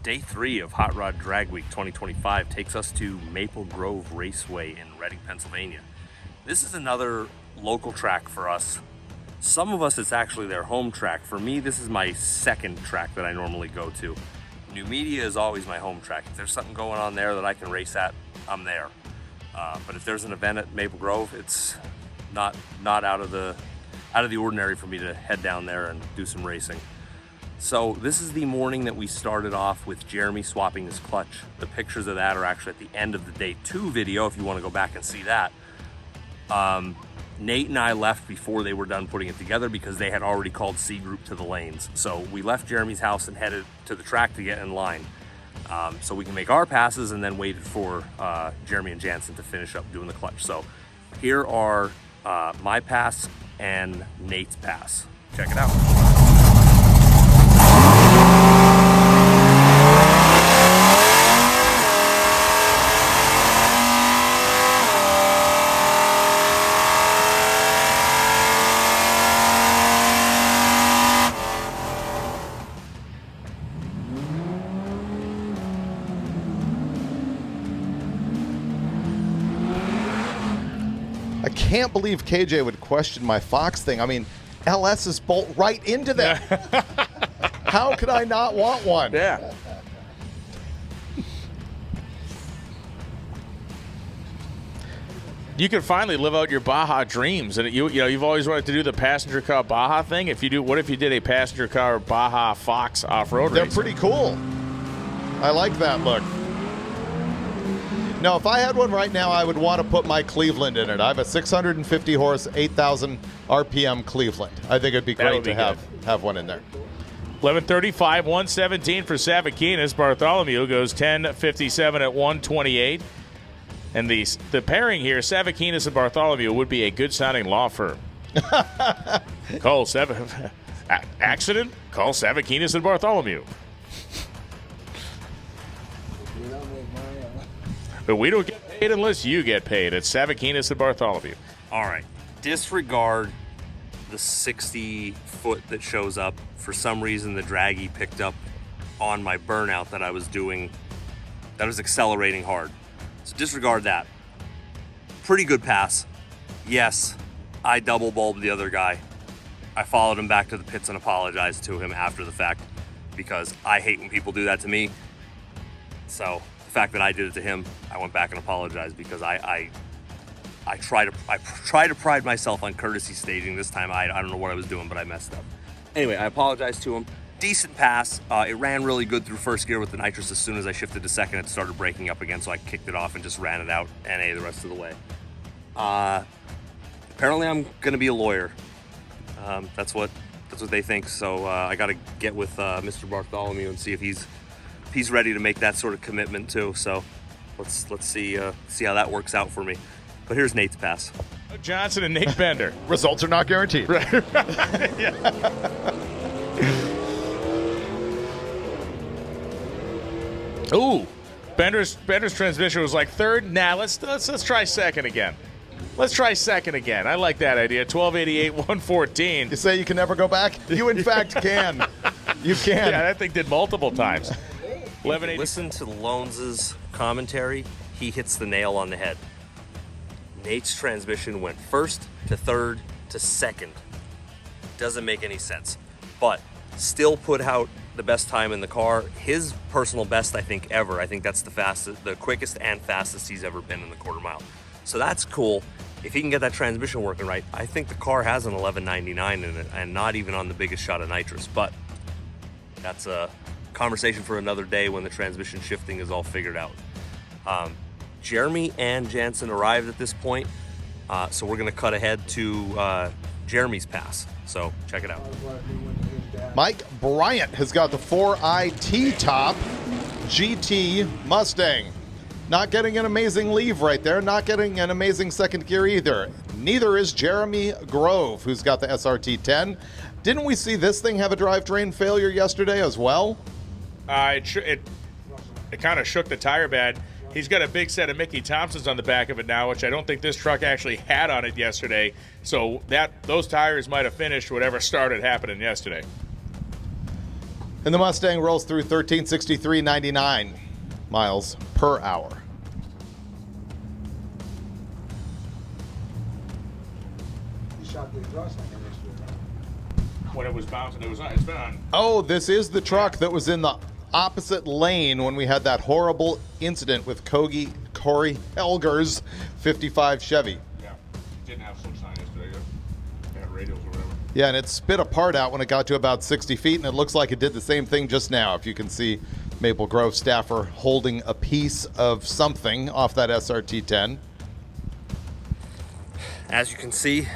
Day 3 of Hot Rod Drag Week 2025 takes us to Maple Grove Raceway in Reading, Pennsylvania. This is another local track for us. Some of us, it's actually their home track. For me, this is my second track that I normally go to. New Media is always my home track. If there's something going on there that I can race at, I'm there. But if there's an event at Maple Grove, it's not out of the ordinary for me to head down there and do some racing. So this is the morning that we started off with Jeremy swapping his clutch. The pictures of that are actually at the end of the day 2 video if you want to go back and see that. Nate and I left before they were done putting it together because they had already called C Group to the lanes. So we left Jeremy's house and headed to the track to get in line. So we can make our passes and then waited for Jeremy and Jansen to finish up doing the clutch. So here are my pass and Nate's pass. Check it out. I can't believe KJ would question my Fox thing. I mean, LS's bolt right into that. How could I not want one? Yeah. You can finally live out your Baja dreams, and you've always wanted to do the passenger car Baja thing. What if you did a passenger car Baja Fox off-road They're race? pretty cool. I like that look. No, if I had one right now, I would want to put my Cleveland in it. I have a 650 horse, 8,000 RPM Cleveland. I think it'd be great to have one in there. 11:35, 117 for Savakinas. Bartholomew goes 10:57 at 128. And the pairing here, Savakinas and Bartholomew, would be a good-sounding law firm. Accident? Call Savakinas and Bartholomew. But we don't get paid unless you get paid. It's Savakinas and Bartholomew. All right, disregard the 60-foot that shows up. For some reason, the draggy picked up on my burnout that I was doing, that was accelerating hard. So disregard that. Pretty good pass. Yes, I double bulbed the other guy. I followed him back to the pits and apologized to him after the fact because I hate when people do that to me. So the fact that I did it to him, I went back and apologized because I try to pride myself on courtesy staging. This time I don't know what I was doing, but I messed up. Anyway, I apologized to him. Decent pass. It ran really good through first gear with the nitrous. As soon as I shifted to second, it started breaking up again, so I kicked it off and just ran it out NA the rest of the way. Apparently I'm going to be a lawyer. That's what they think. So I got to get with Mr. Bartholomew and see if he's ready to make that sort of commitment too. So let's see how that works out for me. But here's Nate's pass. Johnson and Nate Bender. Results are not guaranteed. Right. Ooh, Bender's transmission was like third. Nah, let's try second again. Let's try second again. I like that idea. 1288, 114. You say you can never go back? You in fact can. You can. Yeah, that thing did multiple times. 1180. Listen to Loans' commentary. He hits the nail on the head. Nate's transmission went first to third to second. Doesn't make any sense, but still put out the best time in the car. His personal best, I think, ever. I think that's the quickest and fastest he's ever been in the quarter mile. So that's cool. If he can get that transmission working right, I think the car has an 1199 in it and not even on the biggest shot of nitrous, but that's a conversation for another day when the transmission shifting is all figured out. Jeremy and Jansen arrived at this point, so we're going to cut ahead to Jeremy's pass. So check it out. Mike Bryant has got the 4i T-top GT Mustang. Not getting an amazing leave right there. Not getting an amazing second gear either. Neither is Jeremy Grove, who's got the SRT 10. Didn't we see this thing have a drivetrain failure yesterday as well? It kind of shook the tire bed. He's got a big set of Mickey Thompsons on the back of it now, which I don't think this truck actually had on it yesterday. So those tires might have finished whatever started happening yesterday. And the Mustang rolls through 1363.99 miles per hour. You shot the exhaust on your next year, right? When it was bouncing, it's been on. Oh, this is the truck that was in the opposite lane when we had that horrible incident with Corey Helger's 55 Chevy. Yeah, didn't have switch sign yesterday. Yeah, radials or whatever. Yeah, and it spit apart out when it got to about 60 feet, and it looks like it did the same thing just now. If you can see Maple Grove staffer holding a piece of something off that SRT-10. As you can see,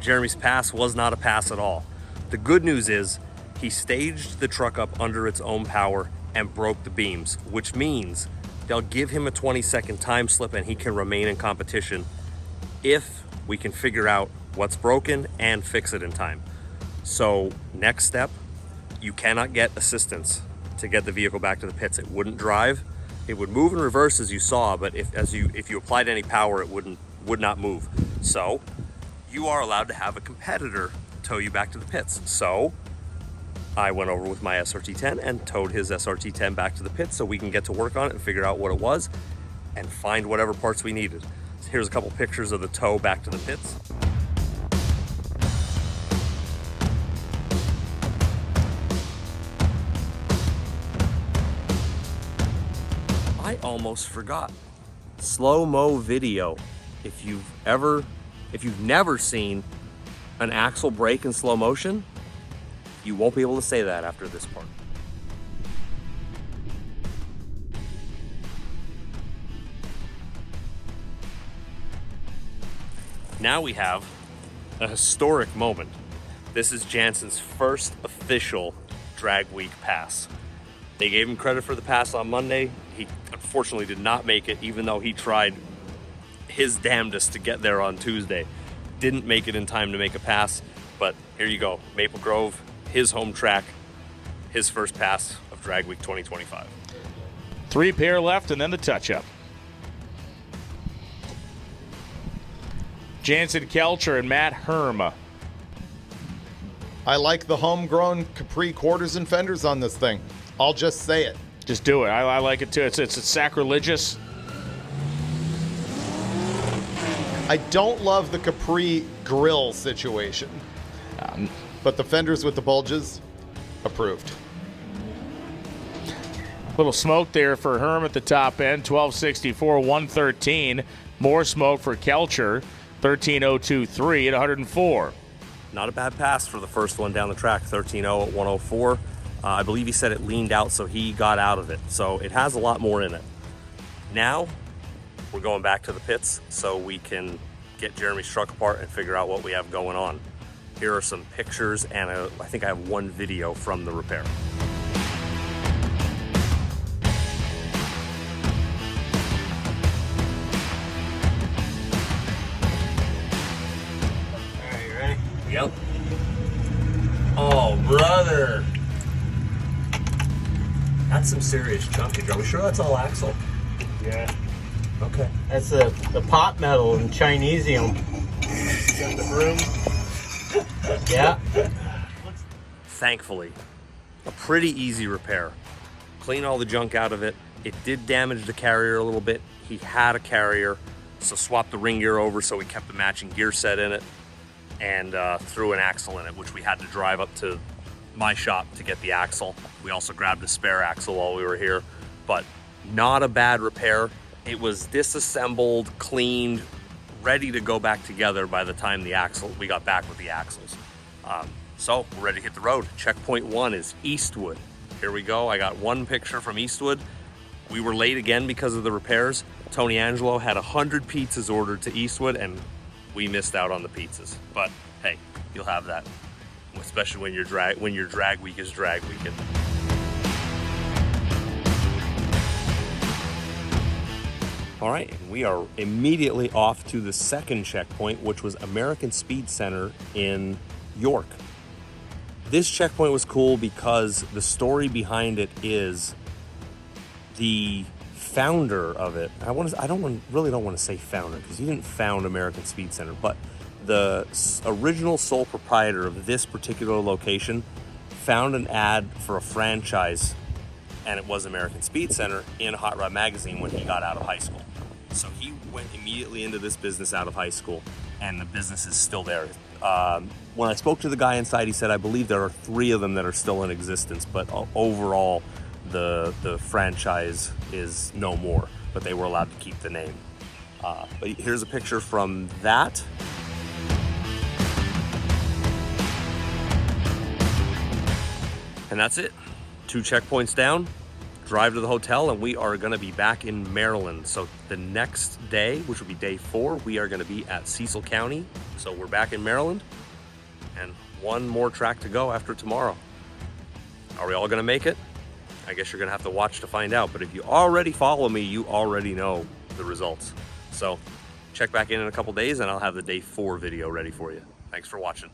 Jeremy's pass was not a pass at all. The good news is he staged the truck up under its own power and broke the beams, which means they'll give him a 20-second time slip and he can remain in competition if we can figure out what's broken and fix it in time. So next step, you cannot get assistance to get the vehicle back to the pits. It wouldn't drive. It would move in reverse as you saw, but if you applied any power, it would not move. So you are allowed to have a competitor tow you back to the pits. So I went over with my SRT-10 and towed his SRT-10 back to the pits so we can get to work on it and figure out what it was and find whatever parts we needed. So here's a couple pictures of the tow back to the pits. I almost forgot. Slow-mo video. If you've never seen an axle brake in slow motion, you won't be able to say that after this part. Now we have a historic moment. This is Jansen's first official drag week pass. They gave him credit for the pass on Monday. He unfortunately did not make it, even though he tried his damnedest to get there on Tuesday. Didn't make it in time to make a pass, but here you go. Maple Grove, his home track, his first pass of Drag Week 2025. 3 pair left and then the touch-up. Jansen Kelcher and Matt Herm. I like the homegrown Capri quarters and fenders on this thing. I'll just say it. Just do it. I like it too. It's sacrilegious. I don't love the Capri grill situation, but the fenders with the bulges, approved. Little smoke there for Herm at the top end, 1264, 113. More smoke for Kelcher, 13023 at 104. Not a bad pass for the first one down the track, 13.0 at 104. I believe he said it leaned out, so he got out of it. So it has a lot more in it. Now, we're going back to the pits so we can get Jeremy's truck apart and figure out what we have going on. Here are some pictures, and I think I have one video from the repair. All right, you ready? Yep. Oh, brother. That's some serious chunkage. Are we sure that's all axle? Yeah. Okay. That's the pot metal in Chinesium. Got the broom. Yeah. Thankfully, a pretty easy repair. Clean all the junk out of it. It did damage the carrier a little bit. He had a carrier, so swapped the ring gear over so we kept the matching gear set in it and threw an axle in it, which we had to drive up to my shop to get the axle. We also grabbed a spare axle while we were here, but not a bad repair. It was disassembled, cleaned, ready to go back together by the time we got back with the axles. So we're ready to hit the road. Checkpoint 1 is Eastwood. Here we go. I got one picture from Eastwood. We were late again because of the repairs. Tony Angelo had 100 pizzas ordered to Eastwood, and we missed out on the pizzas. But hey, you'll have that, especially when your drag week is drag weekend. All right, we are immediately off to the second checkpoint, which was American Speed Center in York. This checkpoint was cool because the story behind it is the founder of it. I really don't want to say founder because he didn't found American Speed Center, but the original sole proprietor of this particular location found an ad for a franchise, and it was American Speed Center in Hot Rod Magazine when he got out of high school. So he went immediately into this business out of high school, and the business is still there. When I spoke to the guy inside, he said, I believe there are 3 of them that are still in existence, but overall, the franchise is no more, but they were allowed to keep the name. But here's a picture from that. And that's it. 2 checkpoints down, drive to the hotel, and we are going to be back in Maryland. So the next day, which will be day 4, we are going to be at Cecil County. So we're back in Maryland, and 1 more track to go after tomorrow. Are we all going to make it? I guess you're going to have to watch to find out. But if you already follow me, you already know the results. So check back in a couple days, and I'll have the day 4 video ready for you. Thanks for watching.